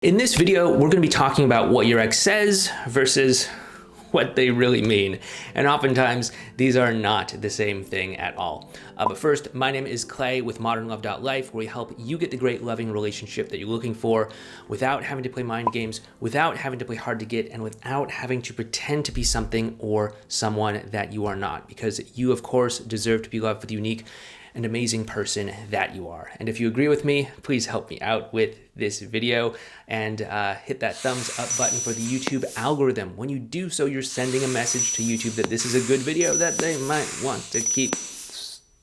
In this video, we're going to be talking about what your ex says versus what they really mean. And oftentimes, these are not the same thing at all. But first, my name is Clay with ModernLove.life, where we help you get the great loving relationship that you're looking for without having to play mind games, without having to play hard to get, and without having to pretend to be something or someone that you are not. Because you, of course, deserve to be loved for the unique and amazing person that you are. And if you agree with me, please help me out with this video and hit that thumbs up button for the YouTube algorithm. When you do so, you're sending a message to YouTube that this is a good video that they might want to keep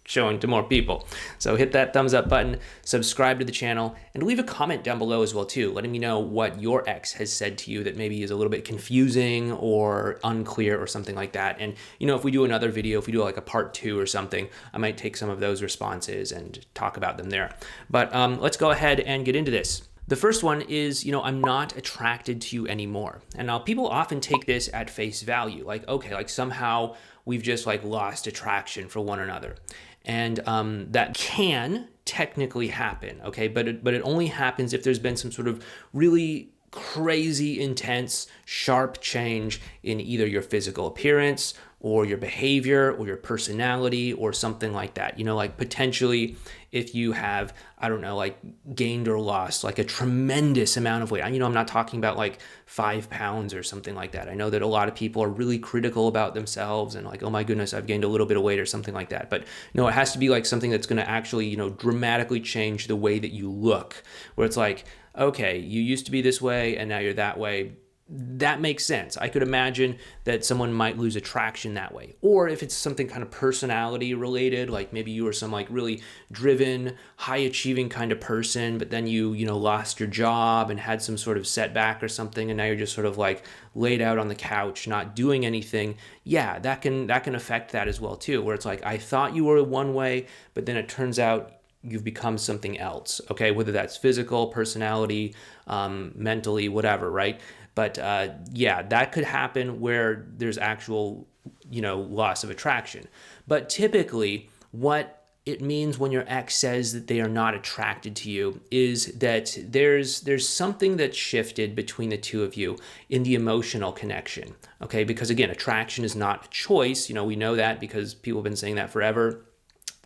showing to more people. So hit that thumbs up button, subscribe to the channel, and leave a comment down below as well too, letting me know what your ex has said to you that maybe is a little bit confusing or unclear or something like that. And you know, if we do another video, if we do like a part 2 or something, I might take some of those responses and talk about them there. But let's go ahead and get into this. The first one is, I'm not attracted to you anymore. And now people often take this at face value, like, okay, like somehow we've just like lost attraction for one another. And that can technically happen, okay? But it only happens if there's been some sort of really crazy, intense, sharp change in either your physical appearance or your behavior or your personality or something like that. Like potentially if you have, I don't know, like gained or lost like a tremendous amount of weight. I'm not talking about like 5 pounds or something like that. I know that a lot of people are really critical about themselves and like, oh my goodness, I've gained a little bit of weight or something like that. But no, it has to be like something that's going to actually, dramatically change the way that you look, where it's like, okay, you used to be this way and now you're that way. That makes sense. I could imagine that someone might lose attraction that way. Or if it's something kind of personality related, like maybe you were some like really driven, high achieving kind of person, but then you lost your job and had some sort of setback or something, and now you're just sort of like laid out on the couch, not doing anything. Yeah, that can affect that as well too, where it's like, I thought you were one way, but then it turns out you've become something else, okay? Whether that's physical, personality, mentally, whatever, right? But yeah, that could happen where there's actual, loss of attraction. But typically, what it means when your ex says that they are not attracted to you is that there's something that's shifted between the two of you in the emotional connection, okay? Because again, attraction is not a choice. We know that because people have been saying that forever.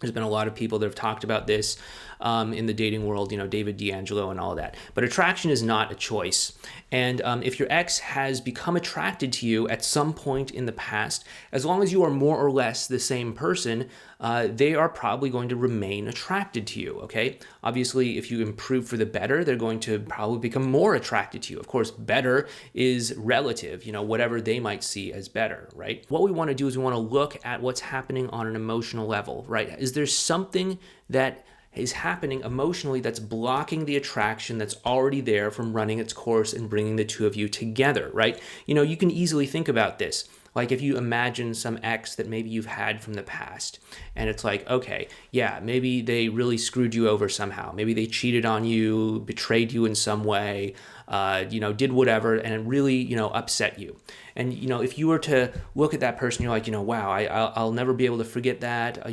There's been a lot of people that have talked about this in the dating world, David D'Angelo and all of that. But attraction is not a choice. And if your ex has become attracted to you at some point in the past, as long as you are more or less the same person, they are probably going to remain attracted to you, okay? Obviously, if you improve for the better, they're going to probably become more attracted to you. Of course, better is relative, whatever they might see as better, right? What we want to do is we want to look at what's happening on an emotional level, right? Is there something that is happening emotionally that's blocking the attraction that's already there from running its course and bringing the two of you together, right? You can easily think about this. Like if you imagine some ex that maybe you've had from the past, and it's like, okay, yeah, maybe they really screwed you over somehow. Maybe they cheated on you, betrayed you in some way, did whatever, and it really, upset you. And, if you were to look at that person, you're like, wow, I'll never be able to forget that.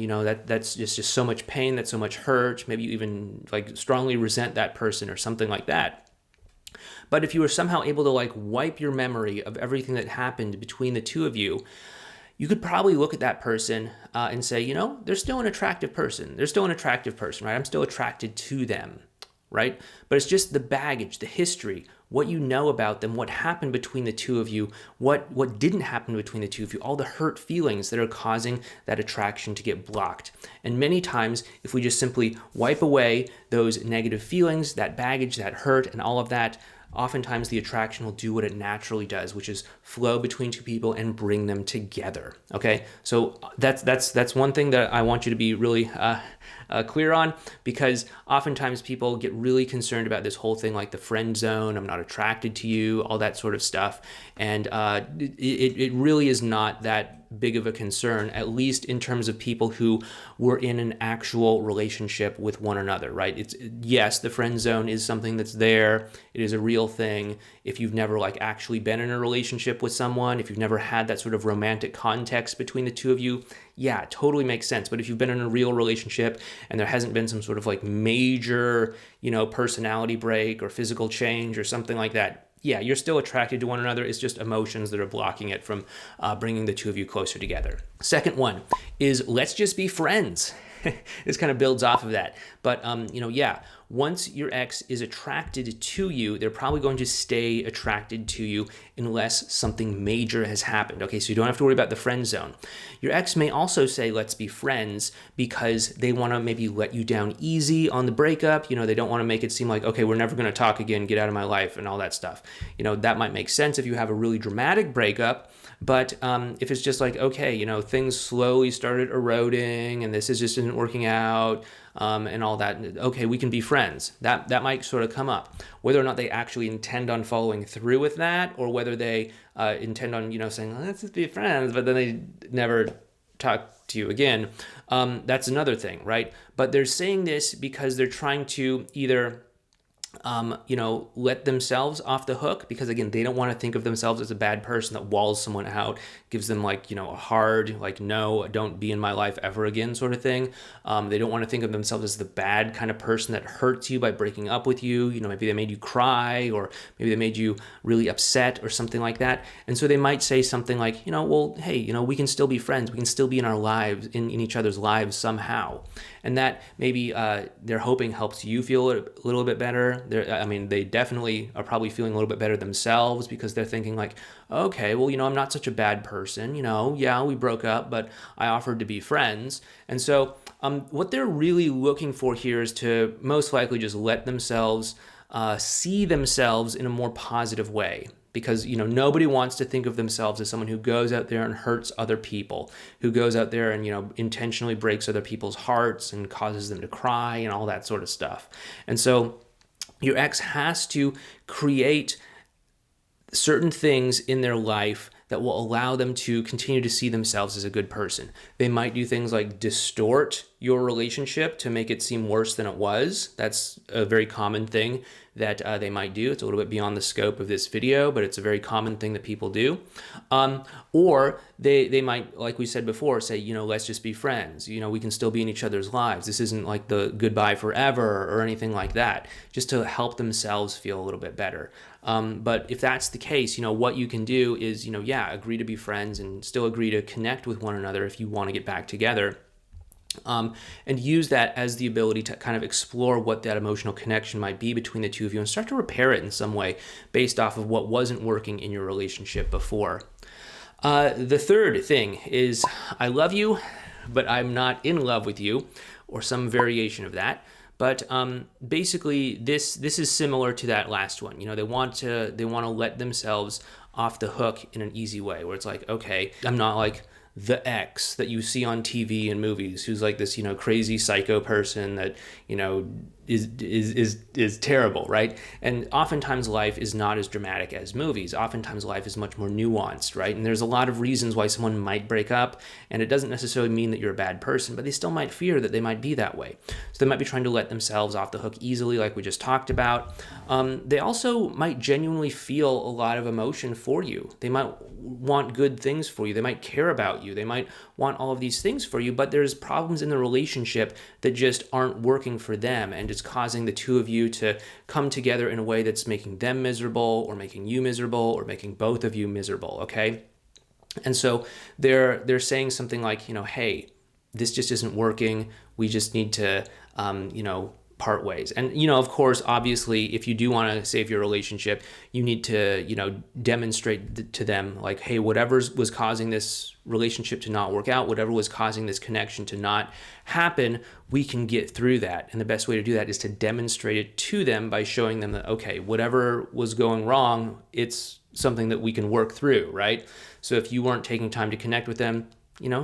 That's just so much pain, that's so much hurt. Maybe you even like strongly resent that person or something like that. But if you were somehow able to like wipe your memory of everything that happened between the two of you, you could probably look at that person and say, they're still an attractive person. They're still an attractive person, right? I'm still attracted to them, right? But it's just the baggage, the history, what you know about them, what happened between the two of you, what didn't happen between the two of you, all the hurt feelings that are causing that attraction to get blocked. And many times, if we just simply wipe away those negative feelings, that baggage, that hurt, and all of that, oftentimes the attraction will do what it naturally does, which is flow between two people and bring them together. Okay, so that's one thing that I want you to be really clear on, because oftentimes people get really concerned about this whole thing, like the friend zone, I'm not attracted to you, all that sort of stuff, and it really is not that big of a concern, at least in terms of people who were in an actual relationship with one another, right? Yes, the friend zone is something that's there. It is a real thing. If you've never like actually been in a relationship with someone, if you've never had that sort of romantic context between the two of you, yeah, totally makes sense. But if you've been in a real relationship and there hasn't been some sort of like major, personality break or physical change or something like that, yeah, you're still attracted to one another. It's just emotions that are blocking it from bringing the two of you closer together. Second one is let's just be friends. This kind of builds off of that. But, yeah, once your ex is attracted to you, they're probably going to stay attracted to you unless something major has happened. Okay, so you don't have to worry about the friend zone. Your ex may also say, let's be friends, because they want to maybe let you down easy on the breakup. They don't want to make it seem like, okay, we're never going to talk again, get out of my life and all that stuff. That might make sense if you have a really dramatic breakup. But if it's just like, okay, things slowly started eroding and this isn't working out and all that, okay, we can be friends. That might sort of come up. Whether or not they actually intend on following through with that, or whether they intend on, saying, let's just be friends, but then they never talk to you again, that's another thing, right? But they're saying this because they're trying to either let themselves off the hook, because again, they don't want to think of themselves as a bad person that walls someone out, gives them a hard, no, don't be in my life ever again sort of thing. They don't want to think of themselves as the bad kind of person that hurts you by breaking up with you. Maybe they made you cry, or maybe they made you really upset or something like that. And so they might say something like, well, hey, we can still be friends. We can still be in our lives, in each other's lives somehow. And that maybe they're hoping helps you feel a little bit better. They definitely are probably feeling a little bit better themselves, because they're thinking like, okay, well, I'm not such a bad person. Yeah, we broke up, but I offered to be friends. And so what they're really looking for here is to most likely just let themselves see themselves in a more positive way. Because, nobody wants to think of themselves as someone who goes out there and hurts other people, who goes out there and, intentionally breaks other people's hearts and causes them to cry and all that sort of stuff. And so your ex has to create certain things in their life that will allow them to continue to see themselves as a good person. They might do things like distort your relationship to make it seem worse than it was. That's a very common thing that they might do. It's a little bit beyond the scope of this video, but it's a very common thing that people do. Or they might, like we said before, say, let's just be friends. We can still be in each other's lives. This isn't like the goodbye forever or anything like that, just to help themselves feel a little bit better. But if that's the case, what you can do is, agree to be friends and still agree to connect with one another if you want to get back together. And use that as the ability to kind of explore what that emotional connection might be between the two of you and start to repair it in some way based off of what wasn't working in your relationship before. The third thing is, I love you, but I'm not in love with you, or some variation of that. But basically, this is similar to that last one. They want to let themselves off the hook in an easy way, where it's like, okay, I'm not like the ex that you see on TV and movies, who's like this, crazy psycho person that, is terrible, right? And oftentimes life is not as dramatic as movies. Oftentimes life is much more nuanced, right? And there's a lot of reasons why someone might break up, and it doesn't necessarily mean that you're a bad person, but they still might fear that they might be that way. So they might be trying to let themselves off the hook easily, like we just talked about. They also might genuinely feel a lot of emotion for you. They might want good things for you. They might care about you. They might want all of these things for you, but there's problems in the relationship that just aren't working for them, and it's causing the two of you to come together in a way that's making them miserable, or making you miserable, or making both of you miserable, okay? And so they're saying something like, hey, this just isn't working. We just need to, part ways. And, of course, obviously, if you do want to save your relationship, you need to, demonstrate to them like, hey, whatever was causing this relationship to not work out, whatever was causing this connection to not happen, we can get through that. And the best way to do that is to demonstrate it to them by showing them that, okay, whatever was going wrong, it's something that we can work through, right? So if you weren't taking time to connect with them,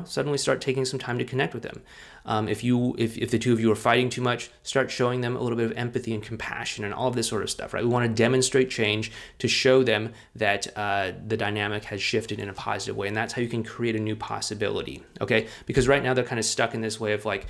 suddenly start taking some time to connect with them. If the two of you are fighting too much, start showing them a little bit of empathy and compassion and all of this sort of stuff, right? We want to demonstrate change to show them that the dynamic has shifted in a positive way, and that's how you can create a new possibility, okay? Because right now they're kind of stuck in this way of like,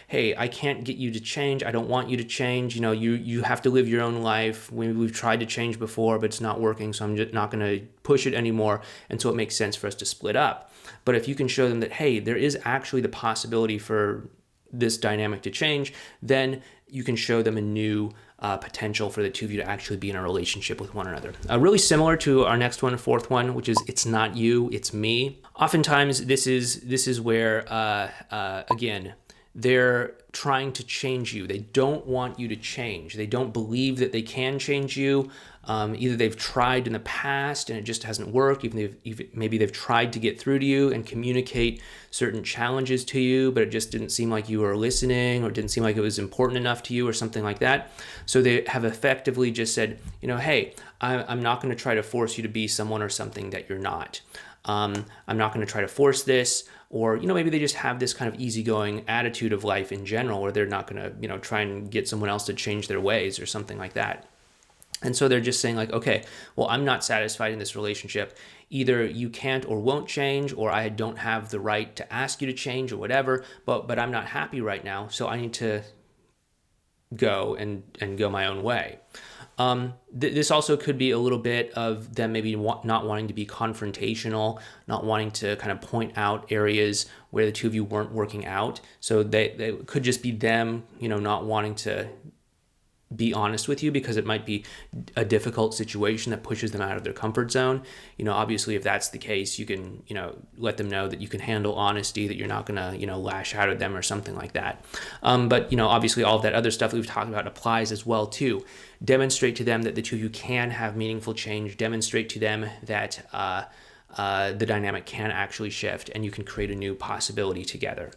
hey, I can't get you to change. I don't want you to change. You have to live your own life. We've tried to change before, but it's not working, so I'm just not going to push it anymore, and so it makes sense for us to split up. But if you can show them that, hey, there is actually the possibility for this dynamic to change, then you can show them a new potential for the two of you to actually be in a relationship with one another. Really similar to our next one, fourth one, which is it's not you, it's me. Oftentimes, this is where, again, they're trying to change you. They don't want you to change. They don't believe that they can change you. Either they've tried in the past and it just hasn't worked. Maybe they've tried to get through to you and communicate certain challenges to you, but it just didn't seem like you were listening, or didn't seem like it was important enough to you, or something like that. So they have effectively just said, hey, I'm not going to try to force you to be someone or something that you're not. I'm not going to try to force this. Or, maybe they just have this kind of easygoing attitude of life in general, where they're not going to, try and get someone else to change their ways or something like that. And so they're just saying like, okay, well, I'm not satisfied in this relationship. Either you can't or won't change, or I don't have the right to ask you to change or whatever, but I'm not happy right now, so I need to go and go my own way. This also could be a little bit of them maybe not wanting to be confrontational, not wanting to kind of point out areas where the two of you weren't working out. So they could just be them, not wanting to be honest with you, because it might be a difficult situation that pushes them out of their comfort zone. Obviously, if that's the case, you can, let them know that you can handle honesty, that you're not going to, lash out at them or something like that. But, obviously all of that other stuff that we've talked about applies as well too. Demonstrate to them that the two of you can have meaningful change. Demonstrate to them that the dynamic can actually shift, and you can create a new possibility together.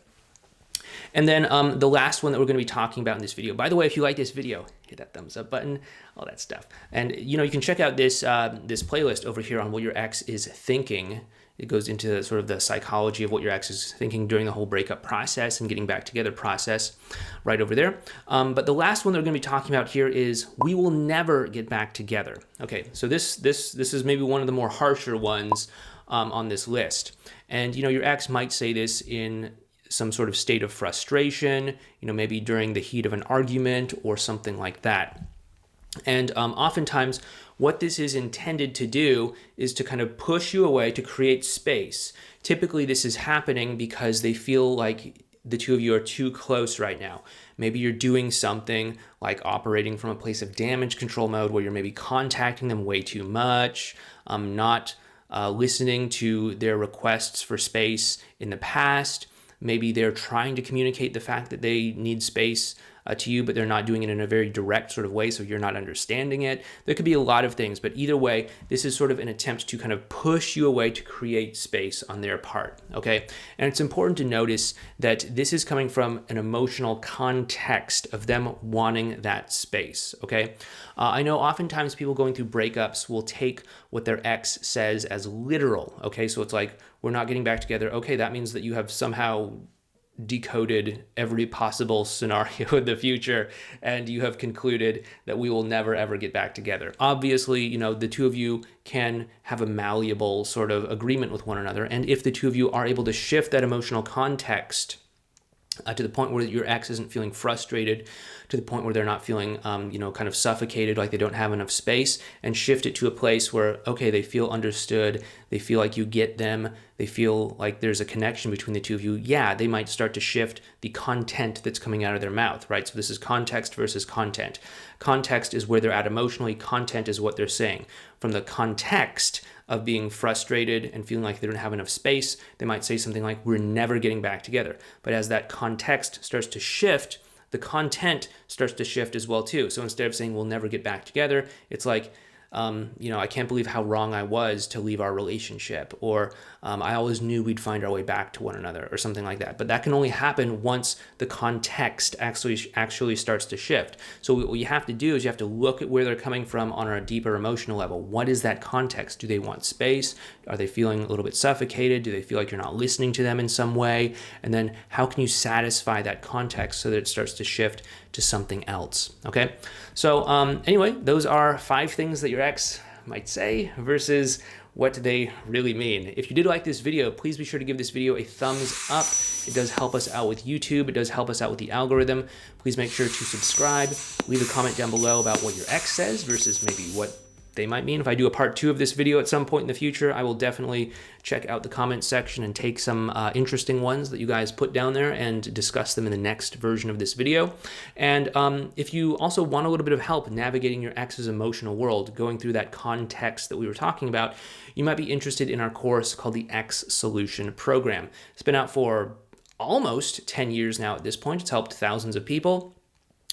And then the last one that we're going to be talking about in this video, by the way, if you like this video, hit that thumbs up button, all that stuff. And, you can check out this playlist over here on what your ex is thinking. It goes into sort of the psychology of what your ex is thinking during the whole breakup process and getting back together process right over there. But the last one that we're going to be talking about here is we will never get back together. Okay, so this is maybe one of the more harsher ones on this list. And, your ex might say this in some sort of state of frustration, maybe during the heat of an argument or something like that. And oftentimes what this is intended to do is to kind of push you away, to create space. Typically this is happening because they feel like the two of you are too close right now. Maybe you're doing something like operating from a place of damage control mode, where you're maybe contacting them way too much, not listening to their requests for space in the past. Maybe they're trying to communicate the fact that they need space to you, but they're not doing it in a very direct sort of way, so you're not understanding it. There could be a lot of things, but either way, this is sort of an attempt to kind of push you away to create space on their part, okay? And it's important to notice that this is coming from an emotional context of them wanting that space, okay? I know oftentimes people going through breakups will take what their ex says as literal, okay? So it's like, we're not getting back together. Okay, that means that you have somehow decoded every possible scenario in the future, and you have concluded that we will never ever get back together. Obviously, the two of you can have a malleable sort of agreement with one another, and if the two of you are able to shift that emotional context to the point where your ex isn't feeling frustrated, to the point where they're not feeling, kind of suffocated, like they don't have enough space, and shift it to a place where, okay, they feel understood, they feel like you get them, they feel like there's a connection between the two of you. Yeah, they might start to shift the content that's coming out of their mouth, right? So this is context versus content. Context is where they're at emotionally, content is what they're saying. From the context of being frustrated and feeling like they don't have enough space, they might say something like, we're never getting back together. But as that context starts to shift, the content starts to shift as well too. So instead of saying we'll never get back together, it's like, I can't believe how wrong I was to leave our relationship, or I always knew we'd find our way back to one another, or something like that. But that can only happen once the context actually starts to shift. So what you have to do is you have to look at where they're coming from on a deeper emotional level. What is that context? Do they want space? Are they feeling a little bit suffocated? Do they feel like you're not listening to them in some way? And then how can you satisfy that context so that it starts to shift to something else? Okay. So anyway, those are 5 things that your ex might say versus what they really mean. If you did like this video, please be sure to give this video a thumbs up. It does help us out with YouTube. It does help us out with the algorithm. Please make sure to subscribe. Leave a comment down below about what your ex says versus maybe what they might mean. If I do a part 2 of this video at some point in the future, I will definitely check out the comment section and take some interesting ones that you guys put down there and discuss them in the next version of this video. And if you also want a little bit of help navigating your ex's emotional world, going through that context that we were talking about, you might be interested in our course called the Ex Solution Program. It's been out for almost 10 years now at this point. It's helped thousands of people.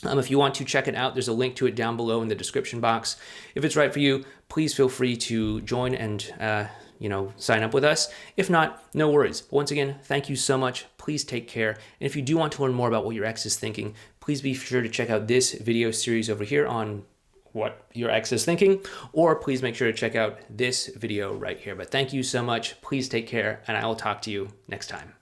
If you want to check it out, there's a link to it down below in the description box. If it's right for you, please feel free to join and sign up with us. If not, no worries. But once again, thank you so much. Please take care. And if you do want to learn more about what your ex is thinking, please be sure to check out this video series over here on what your ex is thinking, or please make sure to check out this video right here. But thank you so much. Please take care, and I will talk to you next time.